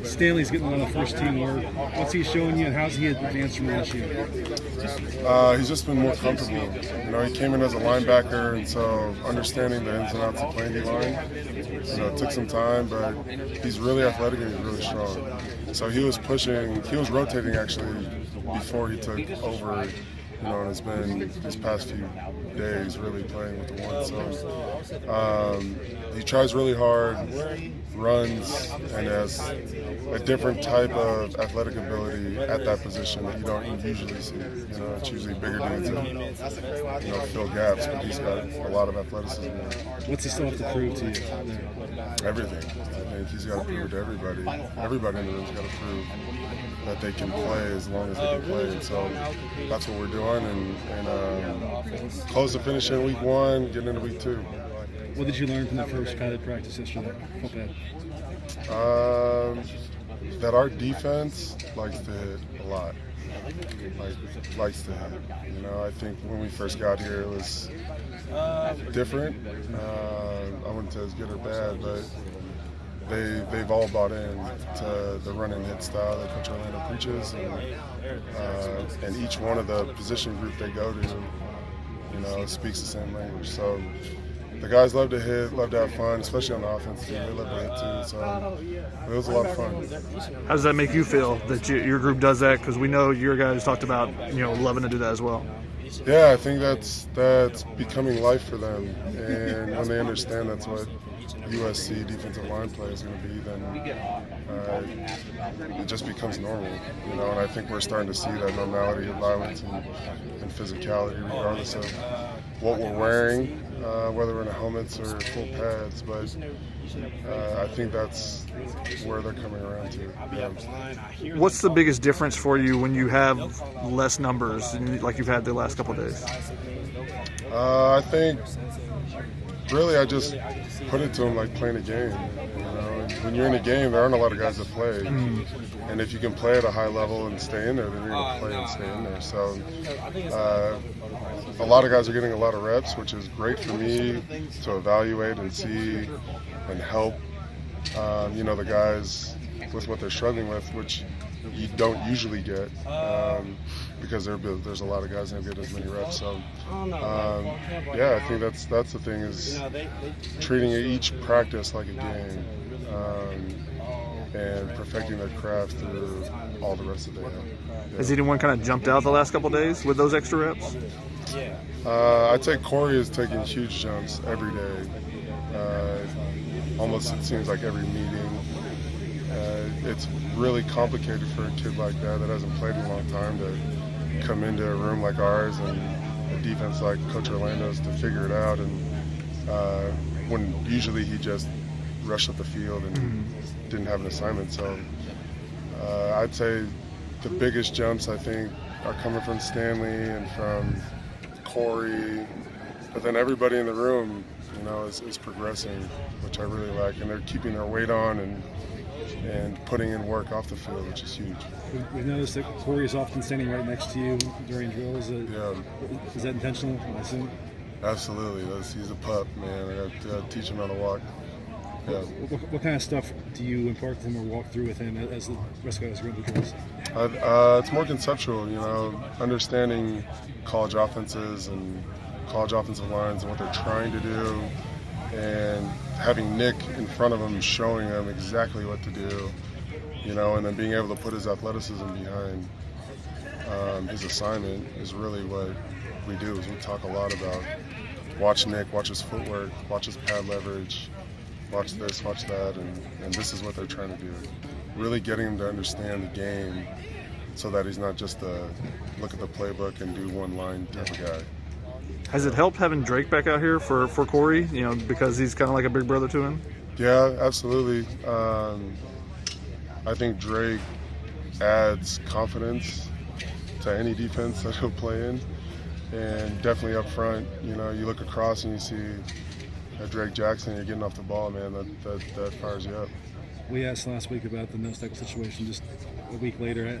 Stanley's getting a lot of first-team work. What's he showing you, and how's he advanced from last year? He's just been more comfortable. He came in as a linebacker, and so understanding the ins and outs of playing D-line, it took some time, but he's really athletic and he's really strong. So he was rotating actually before he took over, and it's been these past few days really playing with the one. So he tries really hard, runs, and has a different type of athletic ability at that position that you don't usually see. It's usually bigger dudes that fill gaps, but he's got a lot of athleticism there. What's he still have to prove to you? Everything. I think he's got to prove it to everybody. Everybody in the room's got to prove that they can play as long as they can play. And so that's what we're doing. And close to finishing week 1, getting into week 2. What did you learn from the first padded practice yesterday? That our defense likes to hit a lot. Likes to hit. I think when we first got here, it was different. I wouldn't say it's good or bad, but they've all bought in to the run and hit style that Coach Orlando preaches, and each one of the position group they go to, speaks the same language. So the guys love to hit, love to have fun, especially on the offense team. They love to hit too. So it was a lot of fun. How does that make you feel that your group does that? Because we know your guys talked about loving to do that as well. Yeah, I think that's becoming life for them, and when they understand that's what USC defensive line play is going to be, then it just becomes normal, and I think we're starting to see that normality of violence and physicality regardless of what we're wearing, whether we're in helmets or full pads, but I think that's where they're coming around to. Yeah. What's the biggest difference for you when you have less numbers like you've had the last couple of days? I think really I just put it to them like playing a game. When you're in a game, there aren't a lot of guys that play. And if you can play at a high level and stay in there, then you're going to play and stay in there. So a lot of guys are getting a lot of reps, which is great for me to evaluate and see and help, the guys with what they're struggling with, which you don't usually get because there's a lot of guys that don't get as many reps. So, I think that's the thing is treating each practice like a game and perfecting their craft through all the rest of the day. Yeah. Has anyone kind of jumped out the last couple of days with those extra reps? I'd say Korey is taking huge jumps every day. Almost it seems like every meeting. It's really complicated for a kid like that hasn't played in a long time to come into a room like ours and a defense like Coach Orlando's to figure it out. And when usually he just rushed up the field and didn't have an assignment. So I'd say the biggest jumps I think are coming from Stanley and from Korey, but then everybody in the room, is progressing, which I really like, and they're keeping their weight on and putting in work off the field, which is huge. We've noticed that Korey is often standing right next to you during drills. Yeah. Is that intentional, I assume? Absolutely. He's a pup, man. I got to teach him how to walk. Yeah. What kind of stuff do you impart to him or walk through with him as the rest of the guys go into drills? It's more conceptual, understanding college offenses and college offensive lines and what they're trying to do, and having Nick in front of him showing him exactly what to do, and then being able to put his athleticism behind his assignment is really what we do. Is we talk a lot about watch Nick, watch his footwork, watch his pad leverage, watch this, watch that, and this is what they're trying to do. Really getting him to understand the game so that he's not just a look at the playbook and do one line type of guy. Has it helped having Drake back out here for Korey, because he's kind of like a big brother to him? Yeah, absolutely. I think Drake adds confidence to any defense that he'll play in, and definitely up front, you look across and you see Drake Jackson, you're getting off the ball, man, that fires you up. We asked last week about the nose tackle situation. Just a week later,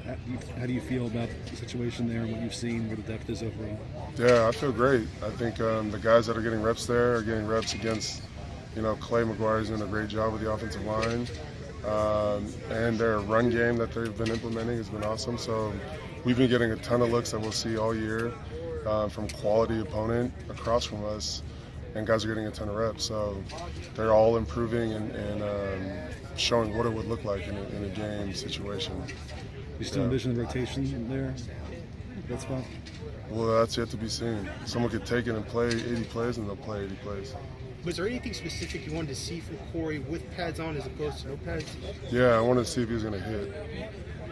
how do you feel about the situation there and what you've seen, where the depth is overall? Yeah, I feel great. I think the guys that are getting reps there are getting reps against, Clay McGuire's doing a great job with the offensive line. and their run game that they've been implementing has been awesome. So we've been getting a ton of looks that we'll see all year from quality opponent across from us, and guys are getting a ton of reps. So they're all improving and showing what it would look like in a game situation. You still envision the rotation there? That spot? Well, that's yet to be seen. Someone could take it and play 80 plays, and they'll play 80 plays. Was there anything specific you wanted to see from Korey with pads on as opposed to no pads? Yeah, I wanted to see if he was going to hit,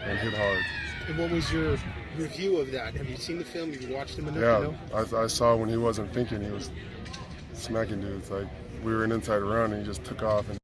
and hit hard. And what was your review of that? Have you seen the film? Have you watched him enough to know? I saw when he wasn't thinking, he was smacking dudes. Like, we were an inside run, and he just took off and